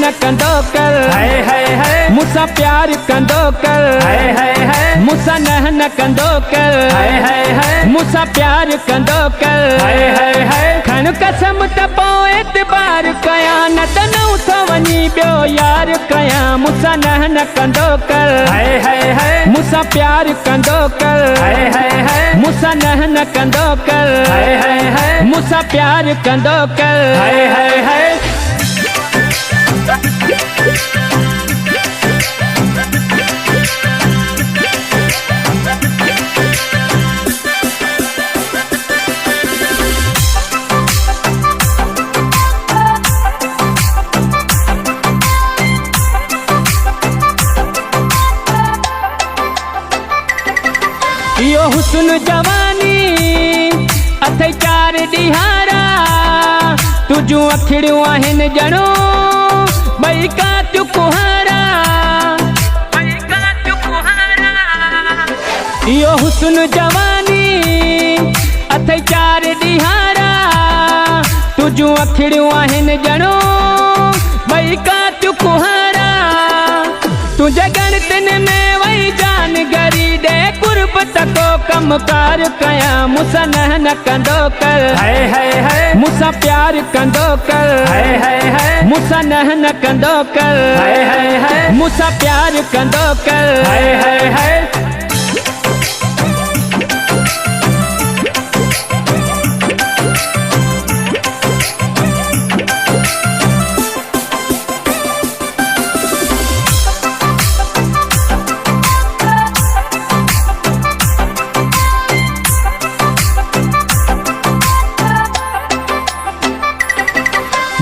न कंदो कर, हाय हाय हाय मूंसां प्यार कंदो कर, हाय हाय हाय मूंसां न कंदो कर, हाय हाय हाय मूंसां प्यार कंदो कर, हाय हाय हाय खण कसम त पोइ एतबार कयां न त नौं वञी ॿियो यार कयां, मूंसां न कंदो कर, हाय हाय हाय मूंसां प्यार कंदो कर, हाय हाय हाय मूंसां न कंदो कर, हाय हाय हाय मूंसां प्यार कंदो कर, हाय हाय हाय इहो हुस्न जवानी अथई चार ॾिहारा, तुझूं अखिड़ियूं आहिनि ॼणो ॿई कातियूं कुहारा, इहो हुस्न जवानी अथई चार ॾिहारा, तुझूं अखिड़ियूं आहिनि ॼणो ॿई कातियूं कुहारा, तुंहिंजे गणतिन में वही जान गरी ॾे कुर्ब तको कमकार कयां, मूंसां न कंदो कर, हाय हाय हाय मूंसां प्यार कंदो कर, हाय हाय हाय मूंसां न कंदो कर, हाय हाय हाय मूंसां प्यार कंदो कर, हाय हाय हाय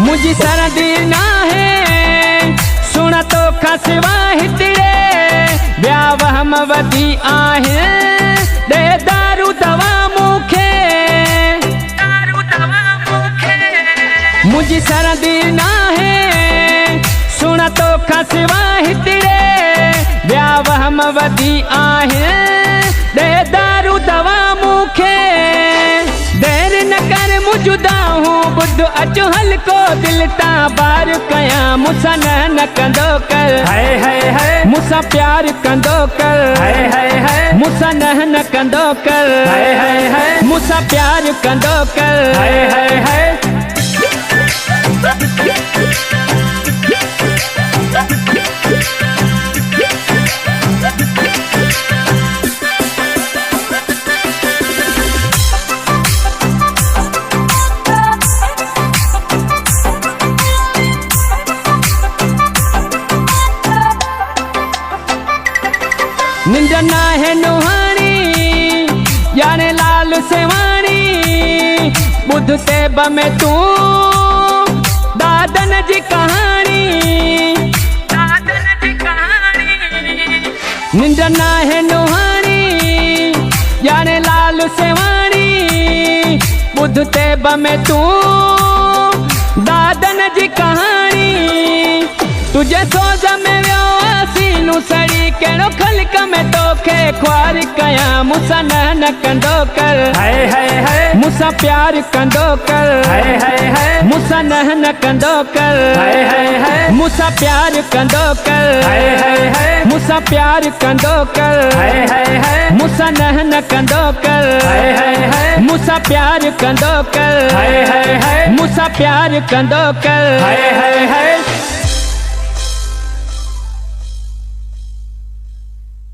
मुझी सरदी ना है सुना तो खसवा हितड़े, ब्याह हम वधी आहे दे दारू दवा मुखे, मुझी सरदी ना है सुना तो खसवा हितड़े, ब्याह हम वधी आहे दे दारू दवा मुखे, देर न कर मुझुदा हूँ बुध अचो हल्को दिल ता बार कयां, मूंसां न कंदो कर, हाय हाय हाय मूंसां प्यार कंदो कर, हाय हाय हाय मूंसां न कंदो कर, हाय हाय हाय मूंसां प्यार कंदो कर, हाय हाय हाय निंज ना है नुहानी याने लाल सेवानी, बुध ते बमे तू दादन जी कहानी, निंज ना है नुहानी याने लाल सेवानी, बुध ते बमे तू दादन जी कहानी, तुझे सोज में वियो सीनू सड़ी कहिड़ो ख़ल्क़ में तोखे ख्वार कयां, मूंसां न कंदो कर, हाय हाय हाय मूंसां प्यार कंदो कर, हाय हाय हाय मूंसां न कंदो कर, हाय हाय हाय मूंसां प्यार कंदो कर, हाय हाय हाय मूंसां प्यार कंदो कर, हाय हाय हाय मूंसां न कंदो कर, हाय हाय हाय मूंसां प्यार कंदो कर, हाय हाय हाय मूंसां प्यार कंदो कर, हाय हाय हाय